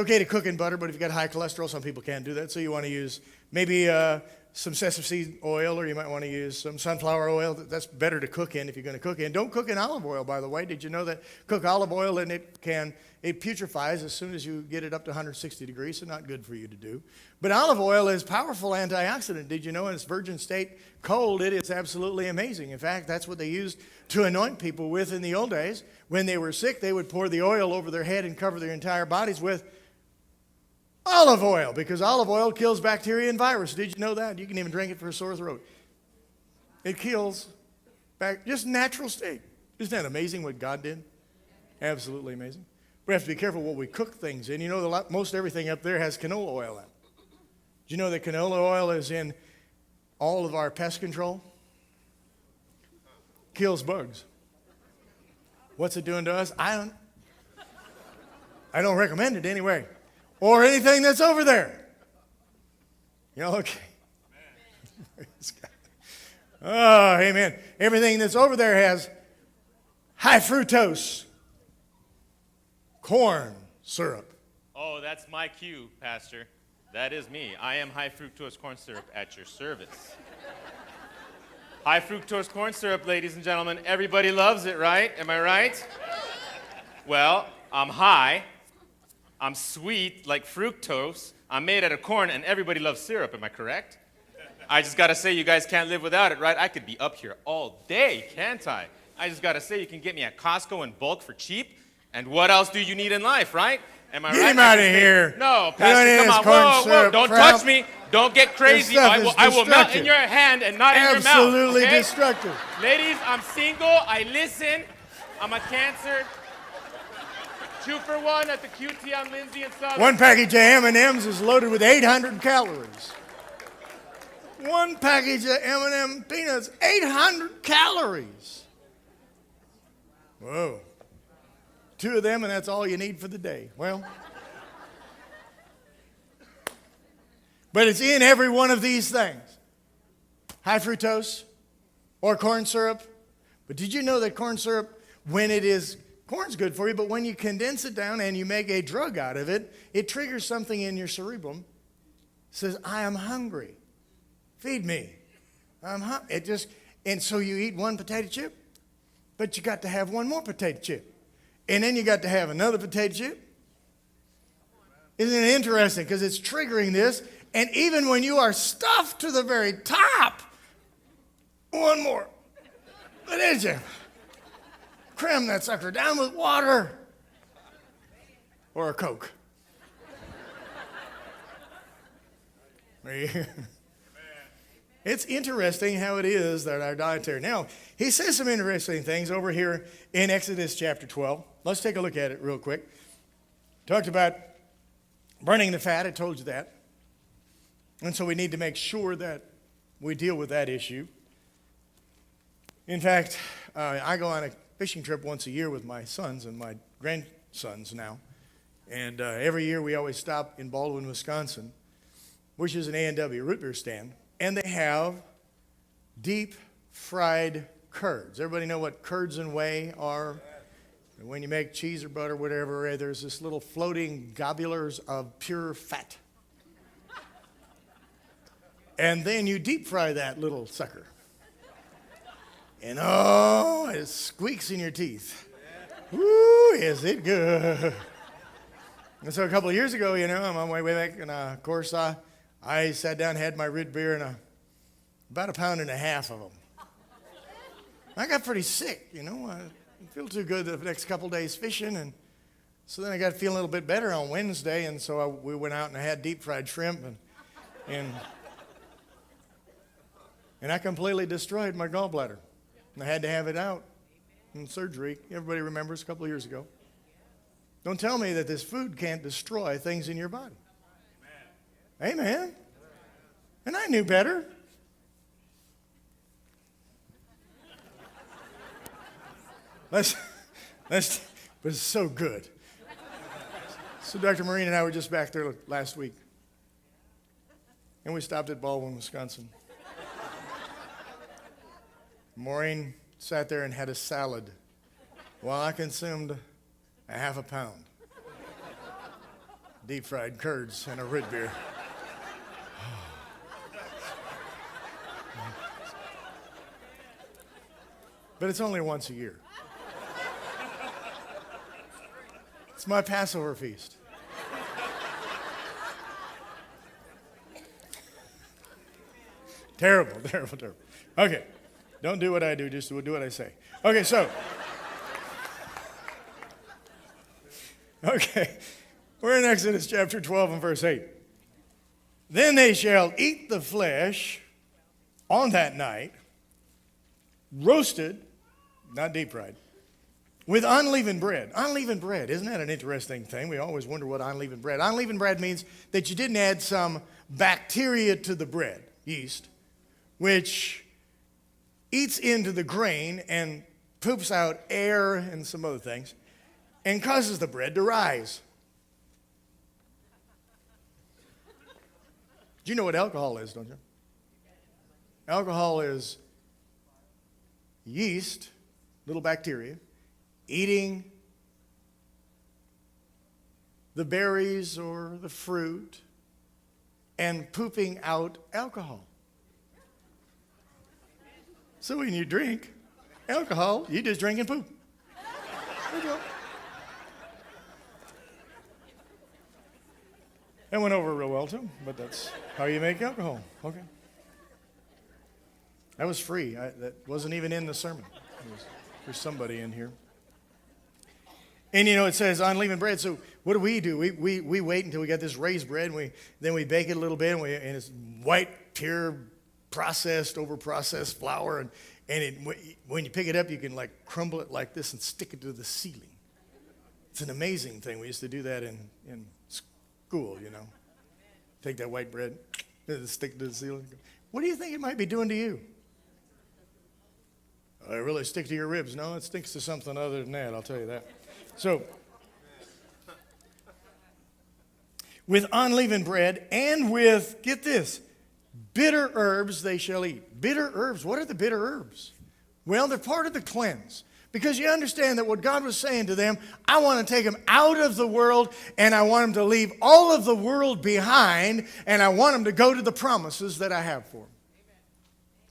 okay to cook in butter, but if you've got high cholesterol, some people can't do that. So you want to use maybe some sesame seed oil, or you might want to use some sunflower oil. That's better to cook in if you're going to cook in. Don't cook in olive oil, by the way. Did you know that cook olive oil and it putrefies as soon as you get it up to 160 degrees, so not good for you to do. But olive oil is powerful antioxidant. Did you know in its virgin state, cold, it is absolutely amazing. In fact, that's what they used to anoint people with in the old days. When they were sick, they would pour the oil over their head and cover their entire bodies with olive oil, because olive oil kills bacteria and virus. Did you know that? You can even drink it for a sore throat. It kills just natural state. Isn't that amazing what God did? Absolutely amazing. We have to be careful what we cook things in. You know, most everything up there has canola oil in it. Do you know that canola oil is in all of our pest control? Kills bugs. What's it doing to us? I don't recommend it anyway. Or anything that's over there. You know, okay. Oh, amen. Everything that's over there has high fructose corn syrup. Oh, that's my cue, Pastor. That is me. I am high fructose corn syrup at your service. High fructose corn syrup, ladies and gentlemen. Everybody loves it, right? Am I right? Well, I'm high. I'm sweet like fructose. I'm made out of corn, and everybody loves syrup. Am I correct? I just got to say, you guys can't live without it, right? I could be up here all day, can't I? I just got to say, you can get me at Costco in bulk for cheap. And what else do you need in life, right? Am I right? Get him out of here. No, Pastor, come on. Whoa. Don't touch me. Don't get crazy. I will melt in your hand and not in your mouth. Absolutely okay? destructive. Ladies, I'm single. I listen. I'm a cancer. 2 for 1 at the QT on Lindsay and Southern. One package of M&Ms is loaded with 800 calories. One package of M&M peanuts, 800 calories. Whoa. 2 of them, and that's all you need for the day. Well, but it's in every one of these things. High fructose or corn syrup. But did you know that corn syrup, corn's good for you, but when you condense it down and you make a drug out of it, it triggers something in your cerebrum. It says, I am hungry. Feed me. And so you eat one potato chip, but you got to have one more potato chip. And then you got to have another potato chip. Isn't it interesting? Because it's triggering this. And even when you are stuffed to the very top, one more. What is it? Cram that sucker down with water. Or a Coke. It's interesting how it is that our dietary. Now, he says some interesting things over here in Exodus chapter 12. Let's take a look at it real quick. Talked about burning the fat. I told you that. And so we need to make sure that we deal with that issue. In fact, I go on a fishing trip once a year with my sons and my grandsons now. And every year we always stop in Baldwin, Wisconsin, which is an A&W root beer stand. And they have deep fried curds. Everybody know what curds and whey are? And when you make cheese or butter, whatever, there's this little floating globulars of pure fat. And then you deep fry that little sucker. And oh, it squeaks in your teeth. Woo, is it good. And so a couple of years ago, I'm on my way back, and of course, I sat down, had my root beer, and about 1.5 pounds of them. I got pretty sick, I didn't feel too good the next couple of days fishing, and so then I got feeling a little bit better on Wednesday, and so we went out and I had deep fried shrimp, and I completely destroyed my gallbladder. And I had to have it out in surgery. Everybody remembers a couple of years ago. Don't tell me that this food can't destroy things in your body. Amen. And I knew better. But it's so good. So Dr. Marine and I were just back there last week. And we stopped at Baldwin, Wisconsin. Maureen sat there and had a salad while I consumed 1/2 pound. deep fried curds and a root beer. But it's only once a year. It's my Passover feast. Terrible, terrible, terrible. Okay, don't do what I do, just do what I say. Okay, so. Okay, we're in Exodus chapter 12 and verse 8. Then they shall eat the flesh on that night, roasted, not deep fried, with unleavened bread. Unleavened bread, isn't that an interesting thing? We always wonder what unleavened bread. Unleavened bread means that you didn't add some bacteria to the bread, yeast, which eats into the grain and poops out air and some other things and causes the bread to rise. Do you know what alcohol is, don't you? Alcohol is yeast, little bacteria, eating the berries or the fruit and pooping out alcohol. So when you drink alcohol, you just drink and poop. There you go. That went over real well too, but that's how you make alcohol. Okay. That was free. That wasn't even in the sermon. There's somebody in here. And you know, it says unleavened bread. So what do? We wait until we get this raised bread, and then we bake it a little bit, and it's white, pure, processed, over-processed flour. And when you pick it up, you can like crumble it like this and stick it to the ceiling. It's an amazing thing. We used to do that in school, you know. Take that white bread, stick it to the ceiling. What do you think it might be doing to you? It really stick to your ribs. No, it sticks to something other than that, I'll tell you that. So, with unleavened bread and with, get this, bitter herbs they shall eat. Bitter herbs. What are the bitter herbs? Well, they're part of the cleanse. Because you understand that what God was saying to them, I want to take them out of the world, and I want them to leave all of the world behind, and I want them to go to the promises that I have for them.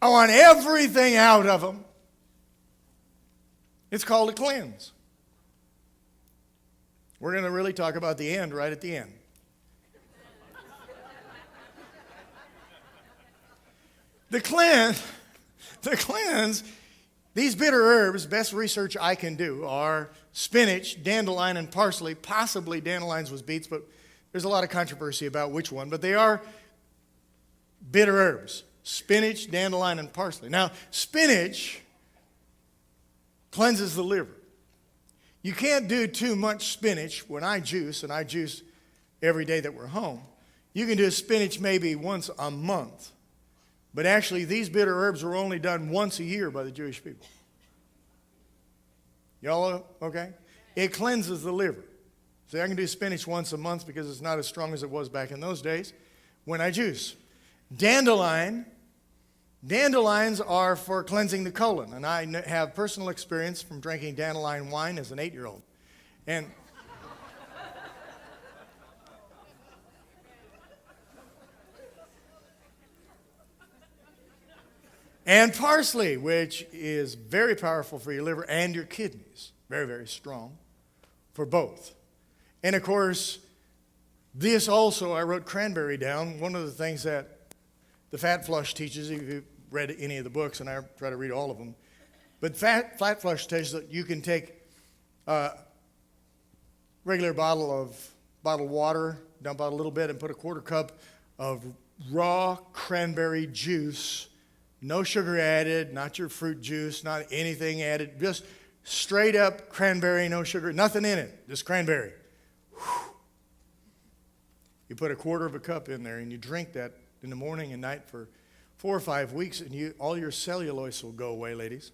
I want everything out of them. It's called a cleanse. We're going to really talk about the end right at the end. The cleanse, these bitter herbs, best research I can do, are spinach, dandelion, and parsley. Possibly dandelions was beets, but there's a lot of controversy about which one. But they are bitter herbs. Spinach, dandelion, and parsley. Now, spinach cleanses the liver. You can't do too much spinach. When I juice, and I juice every day that we're home, you can do spinach maybe once a month. But actually, these bitter herbs were only done once a year by the Jewish people. Y'all okay? It cleanses the liver. See, I can do spinach once a month because it's not as strong as it was back in those days when I juice. Dandelions are for cleansing the colon. And I have personal experience from drinking dandelion wine as an 8-year-old. And parsley, which is very powerful for your liver and your kidneys. Very, very strong for both. And of course, this also, I wrote cranberry down. One of the things that the Fat Flush teaches, if you've read any of the books, and I try to read all of them, but Fat Flush teaches that you can take a regular bottle of bottled water, dump out a little bit, and put a quarter cup of raw cranberry juice. No sugar added, not your fruit juice, not anything added. Just straight up cranberry, no sugar, nothing in it, just cranberry. Whew. You put a quarter of a cup in there and you drink that in the morning and night for 4 or 5 weeks, and all your cellulose will go away, ladies.